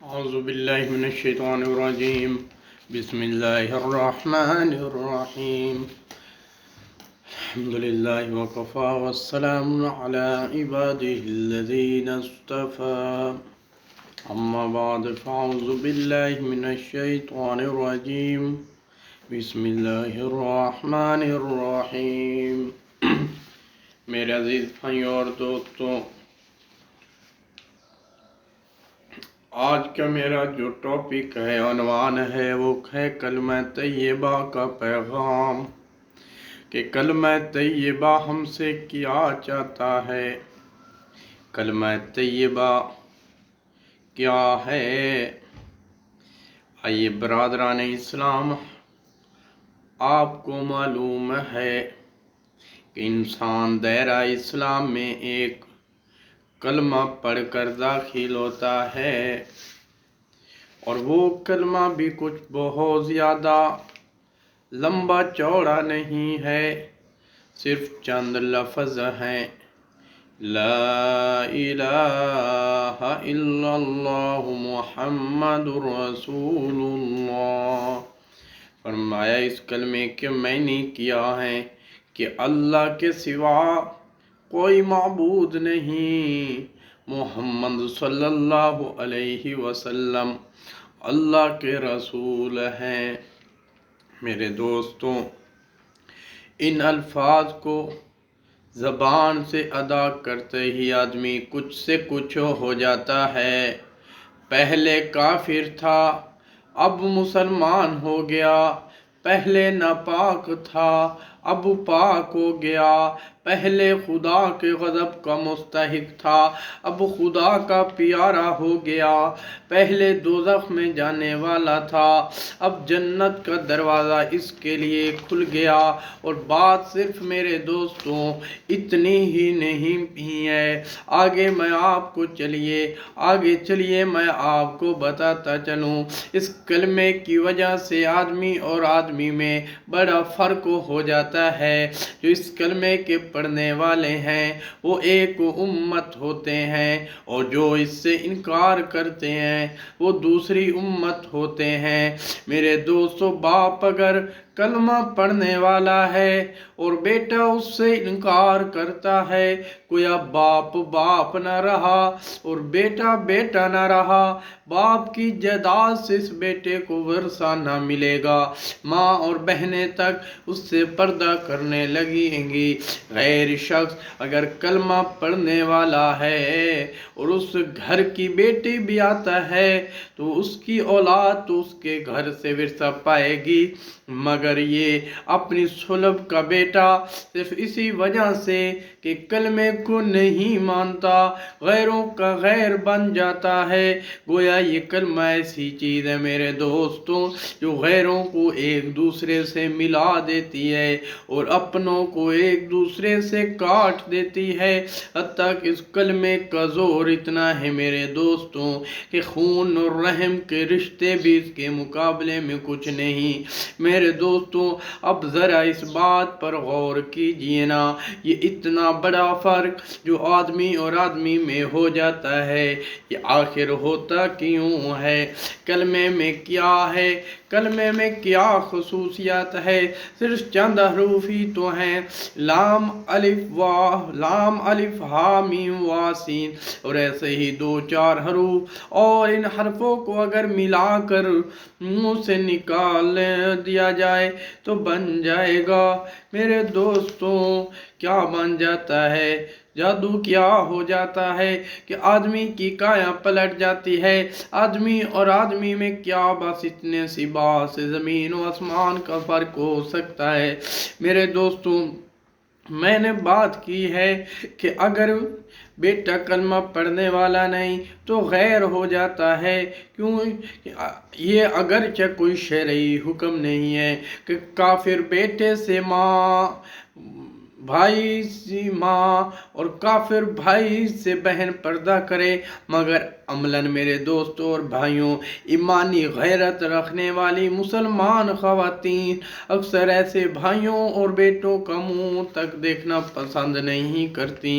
أعوذ بالله من الشيطان الرجيم. بسم الله الرحمن الرحيم. الحمد لله وكفى والسلام على عباده الذين اصطفى. أما بعد فأعوذ بالله من الشيطان الرجيم. بسم الله الرحمن الرحيم. میرے عزیز بھائیوں اور دوستوں، آج کا میرا جو ٹاپک ہے، عنوان ہے، وہ ہے کلمہ طیبہ کا پیغام، کہ کلمہ طیبہ ہم سے کیا چاہتا ہے، کلمہ طیبہ کیا ہے۔ آئیے برادران اسلام، آپ کو معلوم ہے کہ انسان دائرہ اسلام میں ایک کلمہ پڑھ کر داخل ہوتا ہے، اور وہ کلمہ بھی کچھ بہت زیادہ لمبا چوڑا نہیں ہے، صرف چند لفظ ہیں: لا الہ الا اللہ محمد رسول اللہ۔ فرمایا اس کلمے کے معنی کیا ہے کہ اللہ کے سوا کوئی معبود نہیں، محمد صلی اللہ علیہ وسلم اللہ کے رسول ہیں۔ میرے دوستوں، ان الفاظ کو زبان سے ادا کرتے ہی آدمی کچھ سے کچھ ہو جاتا ہے۔ پہلے کافر تھا، اب مسلمان ہو گیا، پہلے ناپاک تھا، اب پاک ہو گیا، پہلے خدا کے غضب کا مستحق تھا، اب خدا کا پیارا ہو گیا، پہلے دوزخ میں جانے والا تھا، اب جنت کا دروازہ اس کے لیے کھل گیا۔ اور بات صرف میرے دوستوں اتنی ہی نہیں ہے، آگے میں آپ کو چلیے میں آپ کو بتاتا چلوں، اس کلمے کی وجہ سے آدمی اور آدمی میں بڑا فرق ہو جاتا ہے۔ جو اس کلمے کے پڑھنے والے ہیں وہ ایک امت ہوتے ہیں، اور جو اس سے انکار کرتے ہیں وہ دوسری امت ہوتے ہیں۔ میرے دوستو، باپ اگر کلمہ پڑھنے والا ہے اور بیٹا اس سے انکار کرتا ہے، گویا باپ نہ رہا اور بیٹا نہ رہا۔ باپ کی جائیداد سے اس بیٹے کو ورثہ نہ ملے گا، ماں اور بہنیں تک اس سے پردہ کرنے لگیں گی۔ غیر شخص اگر کلمہ پڑھنے والا ہے اور اس گھر کی بیٹی بھی آتا ہے تو اس کی اولاد تو اس کے گھر سے ورثہ پائے گی، مگر یہ اپنی صلب کا بیٹا صرف اسی وجہ سے کہ کلمے کو نہیں مانتا، غیروں کا غیر بن جاتا ہے۔ گویا یہ کلمہ ایسی چیز ہے میرے دوستوں جو غیروں کو ایک دوسرے سے ملا دیتی ہے اور اپنوں کو ایک دوسرے سے کاٹ دیتی ہے۔ حتیٰ کہ اس کلمے کا زور اتنا ہے میرے دوستوں کہ خون اور رحم کے رشتے بھی اس کے مقابلے میں کچھ نہیں۔ میرے دوستوں، اب ذرا اس بات پر غور کیجئے نا، یہ اتنا بڑا فرق جو آدمی اور آدمی میں ہو جاتا ہے، یہ آخر ہوتا کیوں ہے؟ کلمے میں کیا ہے؟ کلمے میں کیا خصوصیات ہے؟ صرف چند حروف ہی تو ہیں، لام الف ہا میم وا سین، اور ایسے ہی 2-4 حروف، اور ان حرفوں کو اگر ملا کر منہ سے نکال دیا جائے تو بن جائے گا۔ میرے دوستوں، کیا بن جاتا ہے؟ جادو کیا ہو جاتا ہے کہ آدمی کی کایا پلٹ جاتی ہے۔ آدمی اور آدمی میں کیا بس اتنے سی بات سے زمین و آسمان کا فرق ہو سکتا ہے۔ میرے دوستوں، میں نے بات کی ہے کہ اگر بیٹا کلمہ پڑھنے والا نہیں تو غیر ہو جاتا ہے، کیوں؟ یہ اگرچہ کوئی شرعی حکم نہیں ہے کہ کافر بیٹے سے بھائی سے ماں اور کافر بھائی سے بہن پردہ کرے، مگر عملاً میرے دوستوں اور بھائیوں، ایمانی غیرت رکھنے والی مسلمان خواتین اکثر ایسے بھائیوں اور بیٹوں کا منہ تک دیکھنا پسند نہیں کرتی۔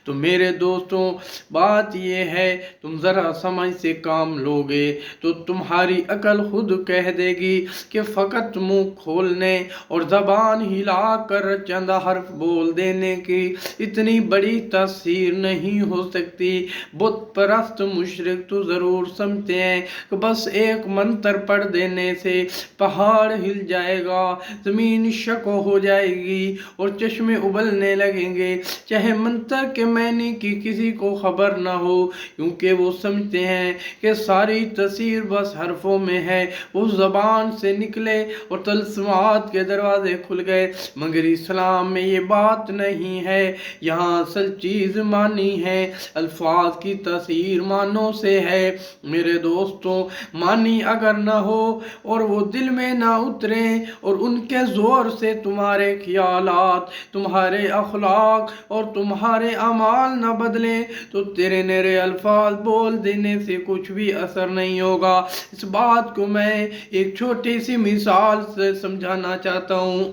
تو میرے دوستوں، بات یہ ہے، تم ذرا سمجھ سے کام لوگے تو تمہاری عقل خود کہہ دے گی کہ فقط منہ کھولنے اور زبان ہلا کر چند حرف بول دینے کی اتنی بڑی تاثیر نہیں ہو سکتی۔ بت پرست مشرک تو ضرور سمجھتے ہیں کہ بس ایک منتر پڑھ دینے سے پہاڑ ہل جائے گا، زمین شق ہو جائے گی اور چشمے ابلنے لگیں گے، چاہے منتر کے معنی کی کسی کو خبر نہ ہو، کیونکہ وہ سمجھتے ہیں کہ ساری تاثیر بس حرفوں میں ہے۔ وہ زبان سے نکلے اور طلسمات کے دروازے کھل گئے، مگر اسلام میں یہ بات نہیں ہے۔ یہاں اصل چیز معنی ہے، الفاظ کی تاثیر معنوں سے ہے۔ میرے دوستوں، معنی اگر نہ ہو اور وہ دل میں نہ اترے اور ان کے زور سے تمہارے خیالات، تمہارے اخلاق اور تمہارے اعمال نہ بدلیں تو تیرے نعرے الفاظ بول دینے سے کچھ بھی اثر نہیں ہوگا۔ اس بات کو میں ایک چھوٹی سی مثال سے سمجھانا چاہتا ہوں۔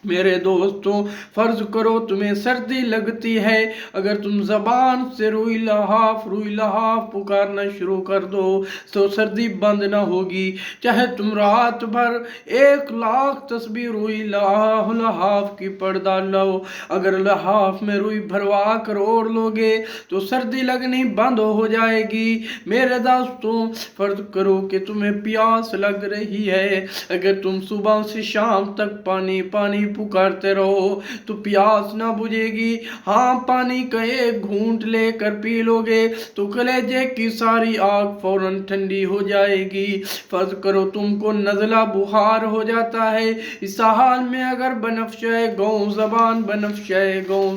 میرے دوستوں، فرض کرو تمہیں سردی لگتی ہے، اگر تم زبان سے روئی لحاف پکارنا شروع کر دو تو سردی بند نہ ہوگی، چاہے تم رات بھر 1,00,000 تسبیح روئی لحاف کی پڑھ ڈالو، اگر لحاف میں روئی بھروا کر اوڑھ لوگے تو سردی لگنی بند ہو جائے گی۔ میرے دوستوں، فرض کرو کہ تمہیں پیاس لگ رہی ہے، اگر تم صبح سے شام تک پانی پکارتے رہو تو پیاس نہ بجھے گی۔ ہاں، پانی کا ایک گھونٹ لے کر پی لوگے تو کلیجے کی ساری آگ فوراً ٹھنڈی ہو جائے گی۔ فرض کرو تم کو نزلہ بخار ہو جاتا ہے، اس حال میں اگر بنفشہ گوں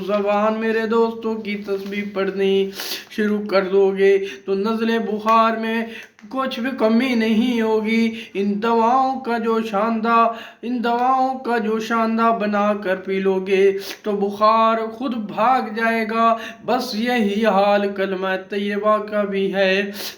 زبان میرے دوستوں کی تسبیح پڑھنی شروع کر دو گے تو نزلے بخار میں کچھ بھی کمی نہیں ہوگی۔ ان دواؤں کا جو شاندہ بنا کر پی لوگے تو بخار خود بھاگ جائے گا۔ بس یہی حال کلمہ طیبہ کا بھی ہے،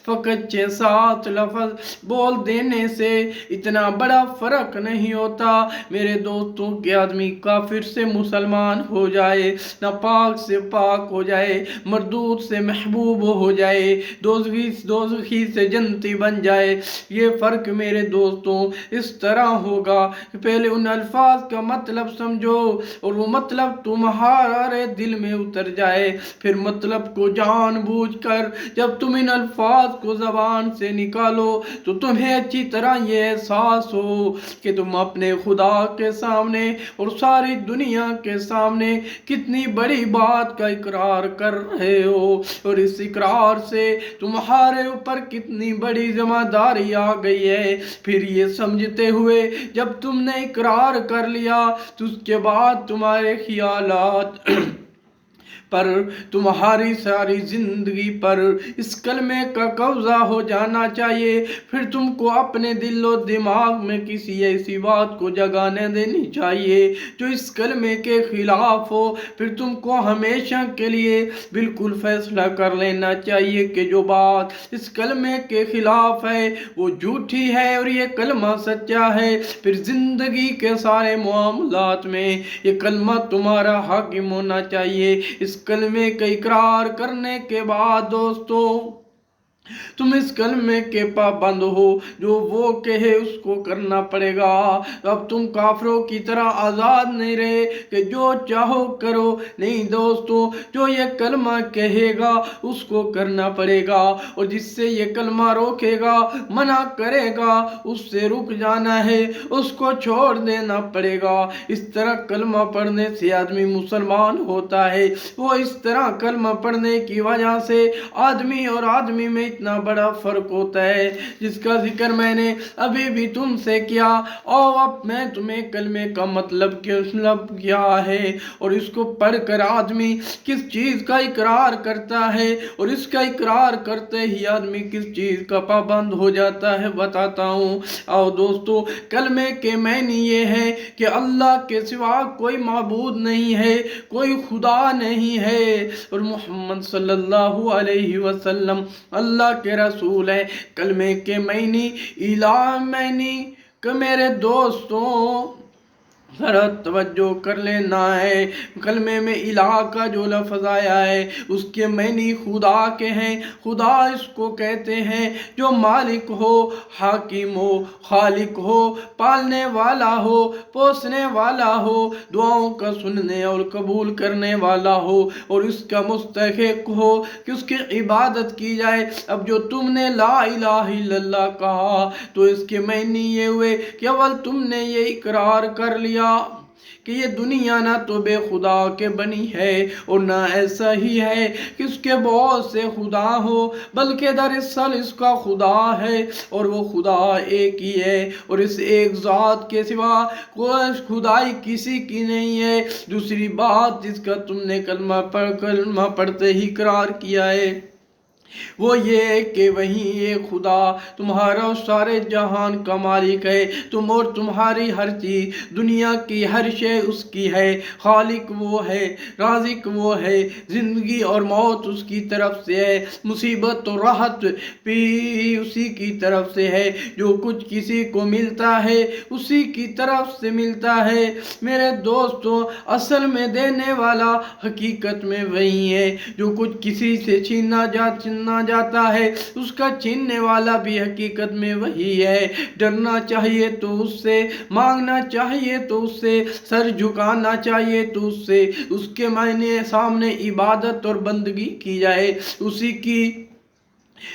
فقط 6-7 لفظ بول دینے سے اتنا بڑا فرق نہیں ہوتا میرے دوستوں کہ آدمی کافر سے مسلمان ہو جائے، ناپاک سے پاک ہو جائے، مردود سے محبوب ہو جائے، دوزخی سے جنتی بن جائے۔ یہ فرق میرے دوستوں اس طرح ہوگا کہ پہلے ان الفاظ کا مطلب سمجھو اور وہ مطلب تمہارے دل میں اتر جائے، پھر مطلب کو جان بوجھ کر جب تم ان الفاظ کو زبان سے نکالو تو تمہیں اچھی طرح یہ احساس ہو کہ تم اپنے خدا کے سامنے اور ساری دنیا کے سامنے کتنی بڑی بات کا اقرار کر رہے ہو، اور اس اقرار سے تمہارے اوپر کتنی بڑی ذمہ داری آ گئی ہے۔ پھر یہ سمجھتے ہوئے جب تم نے اقرار کر لیا تو اس کے بعد تمہارے خیالات پر، تمہاری ساری زندگی پر اس کلمے کا قبضہ ہو جانا چاہیے۔ پھر تم کو اپنے دل و دماغ میں کسی ایسی بات کو جگہ نہ دینی چاہیے جو اس کلمے کے خلاف ہو۔ پھر تم کو ہمیشہ کے لیے بالکل فیصلہ کر لینا چاہیے کہ جو بات اس کلمے کے خلاف ہے وہ جھوٹی ہے اور یہ کلمہ سچا ہے۔ پھر زندگی کے سارے معاملات میں یہ کلمہ تمہارا حاکم ہونا چاہیے۔ اس کلمے کا اقرار کرنے کے بعد دوستو، تم اس کلمے کے پابند ہو، جو وہ کہے اس کو کرنا پڑے گا۔ اب تم کافروں کی طرح آزاد نہیں رہے کہ جو چاہو کرو، نہیں دوستو، جو یہ کلمہ کہے گا اس کو کرنا پڑے گا، اور جس سے یہ کلمہ روکے گا، منع کرے گا، اس سے رک جانا ہے، اس کو چھوڑ دینا پڑے گا۔ اس طرح کلمہ پڑھنے سے آدمی مسلمان ہوتا ہے۔ وہ اس طرح کلمہ پڑھنے کی وجہ سے آدمی اور آدمی میں اتنا بڑا فرق ہوتا ہے جس کا ذکر میں نے ابھی بھی تم سے کیا، اور اب میں تمہیں کلمے کا مطلب کیا ہے اور اس کو پڑھ کر آدمی کس چیز کا اقرار کرتا ہے اور اس کا اقرار کرتے ہی آدمی کس چیز کا پابند ہو جاتا ہے بتاتا ہوں۔ اور دوستو، کلمے کے معنی یہ ہے کہ اللہ کے سوا کوئی معبود نہیں ہے، کوئی خدا نہیں ہے، اور محمد صلی اللہ علیہ وسلم اللہ اللہ کے رسول ہیں۔ کلمے کے معنی الہ معنی کہ میرے دوستوں ذرا توجہ کر لینا ہے۔ کلمے میں الہ کا جو لفظ آیا ہے اس کے معنی خدا کے ہیں۔ خدا اس کو کہتے ہیں جو مالک ہو، حاکم ہو، خالق ہو، پالنے والا ہو، پوسنے والا ہو، دعاؤں کا سننے اور قبول کرنے والا ہو، اور اس کا مستحق ہو کہ اس کی عبادت کی جائے۔ اب جو تم نے لا الہ الا اللہ کہا تو اس کے معنی یہ ہوئے کہ اول تم نے یہ اقرار کر لیا کہ یہ دنیا نہ تو بے خدا کے بنی ہے اور نہ ایسا ہی ہے کہ اس کے بہت سے خدا ہو، بلکہ دراصل اس کا خدا ہے اور وہ خدا ایک ہی ہے، اور اس ایک ذات کے سوا کوئی خدائی کسی کی نہیں ہے۔ دوسری بات جس کا تم نے کلمہ پڑھتے ہی اقرار کیا ہے وہ یہ کہ وہی ایک خدا تمہارا سارے جہان کا مالک ہے، تم اور تمہاری ہر چیز، دنیا کی ہر شے اس کی ہے، خالق وہ ہے، رازق وہ ہے، زندگی اور موت اس کی طرف سے ہے، مصیبت اور راحت بھی اسی کی طرف سے ہے، جو کچھ کسی کو ملتا ہے اسی کی طرف سے ملتا ہے۔ میرے دوستوں، اصل میں دینے والا حقیقت میں وہی ہے، جو کچھ کسی سے چھینا جاتا ہے اس کا چھیننے والا بھی حقیقت میں وہی ہے۔ ڈرنا چاہیے تو اس سے، مانگنا چاہیے تو اس سے، سر جھکانا چاہیے تو اس سے، اس کے معنی سامنے عبادت اور بندگی کی جائے اسی کی۔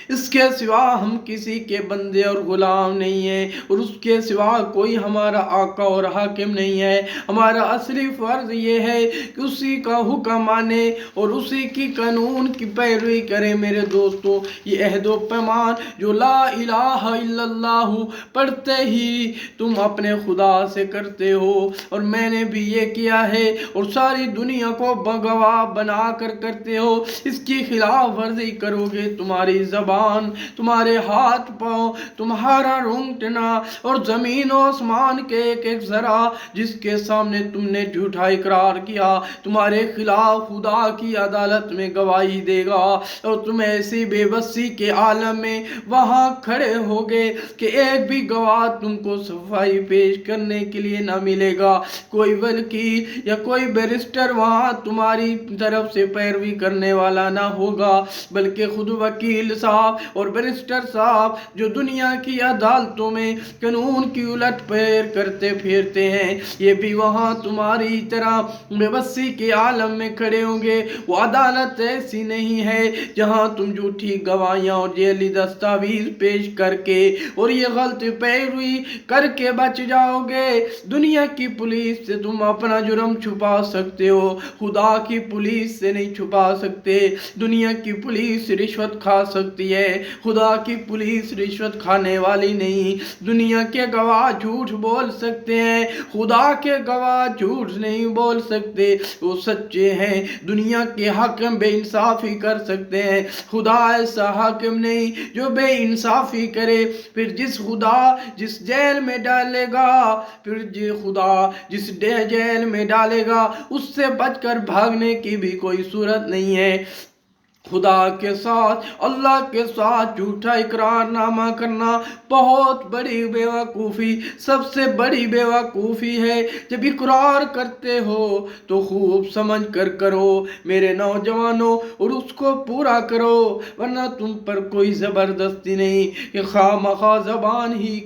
اس کے سوا ہم کسی کے بندے اور غلام نہیں ہیں، اور اس کے سوا کوئی ہمارا آقا اور حاکم نہیں ہے۔ ہمارا اصلی فرض یہ ہے کہ اسی کا حکم مانے اور اسی کی قانون کی پیروی کریں۔ میرے دوستوں، یہ عہد و پیمان جو لا الہ الا اللہ پڑھتے ہی تم اپنے خدا سے کرتے ہو، اور میں نے بھی یہ کیا ہے اور ساری دنیا کو گواہ بنا کر کرتے ہو، اس کی خلاف ورزی کرو گے تمہاری زبان، تمہارے ہاتھ پاؤں، تمہارا رونگٹنا اور زمین و آسمان کے ایک ایک ذرہ جس کے سامنے تم نے جھوٹا اقرار کیا تمہارے خلاف خدا کی عدالت میں گواہی دے گا، اور تم ایسی بے بسی کے عالم میں وہاں کھڑے ہوگے کہ ایک بھی گواہ تم کو صفائی پیش کرنے کے لیے نہ ملے گا۔ کوئی وکیل یا کوئی بیرسٹر وہاں تمہاری طرف سے پیروی کرنے والا نہ ہوگا، بلکہ خود وکیل صاحب اور بیرسٹر صاحب جو دنیا کی عدالتوں میں قانون کی الٹ پھیر کرتے پھرتے ہیں، یہ بھی وہاں تمہاری طرح بے بسی کے عالم میں کھڑے ہوں گے۔ وہ عدالت ایسی نہیں ہے جہاں تم جھوٹی گواہیاں اور جعلی دستاویز پیش کر کے اور یہ غلط پیروی کر کے بچ جاؤ گے۔ دنیا کی پولیس سے تم اپنا جرم چھپا سکتے ہو، خدا کی پولیس سے نہیں چھپا سکتے۔ دنیا کی پولیس رشوت کھا سکتی ہے، خدا کی پولیس رشوت کھانے والی نہیں۔ دنیا کے گواہ جھوٹ بول سکتے ہیں، خدا کے گواہ جھوٹ نہیں بول سکتے، وہ سچے ہیں۔ دنیا کے حاکم بے انصافی کر سکتے ہیں، خدا ایسا حاکم نہیں جو بے انصافی کرے۔ پھر جس خدا جس جیل میں ڈالے گا، جیل میں ڈالے گا، اس سے بچ کر بھاگنے کی بھی کوئی صورت نہیں ہے۔ خدا کے ساتھ، اللہ کے ساتھ جھوٹا اقرار نامہ کرنا بہت بڑی بیوقوفی، سب سے بڑی بیوقوفی ہے۔ جب اقرار کرتے ہو تو خوب سمجھ کر کرو میرے نوجوانوں، اور اس کو پورا کرو، ورنہ تم پر کوئی زبردستی نہیں کہ خواہ مخواہ زبان ہی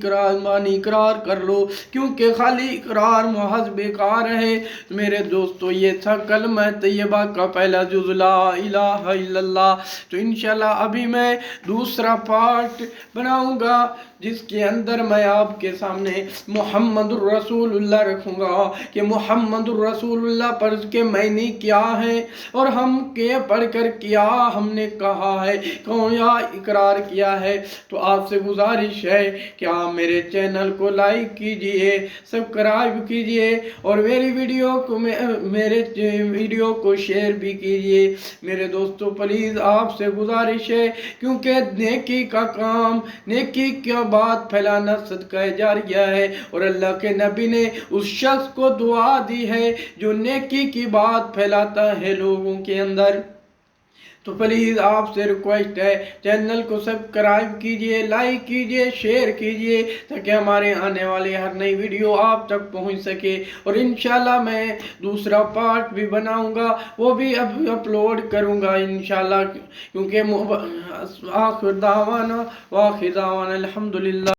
اقرار کر لو، کیونکہ خالی اقرار محض بیکار ہے۔ میرے دوستو، یہ تھا کلمہ طیبہ کا پہلا جز لا الہ الا اللہ۔ تو انشاءاللہ ابھی میں دوسرا پارٹ بناؤں گا جس کے اندر میں آپ کے سامنے محمد الرسول اللہ رکھوں گا کہ محمد الرسول اللہ پر کے معنی کیا ہے، اور ہم کے پڑھ کر کیا ہم نے کہا ہے، کون یا اقرار کیا ہے۔ تو آپ سے گزارش ہے کہ آپ میرے چینل کو لائک کیجئے، سبسکرائب کیجئے، اور میری ویڈیو کو شیئر بھی کیجئے۔ میرے دوستو، پلیز آپ سے گزارش ہے، کیونکہ نیکی کا کام، نیکی کا بات پھیلانا صدقہ جاریہ ہے، اور اللہ کے نبی نے اس شخص کو دعا دی ہے جو نیکی کی بات پھیلاتا ہے لوگوں کے اندر۔ تو پلیز آپ سے ریکویسٹ ہے چینل کو سبسکرائب کیجئے، لائک کیجئے، شیئر کیجئے تاکہ ہمارے آنے والے ہر نئی ویڈیو آپ تک پہنچ سکے، اور انشاءاللہ میں دوسرا پارٹ بھی بناؤں گا، وہ بھی اب اپلوڈ کروں گا انشاءاللہ، کیونکہ آخر دعوانا الحمدللہ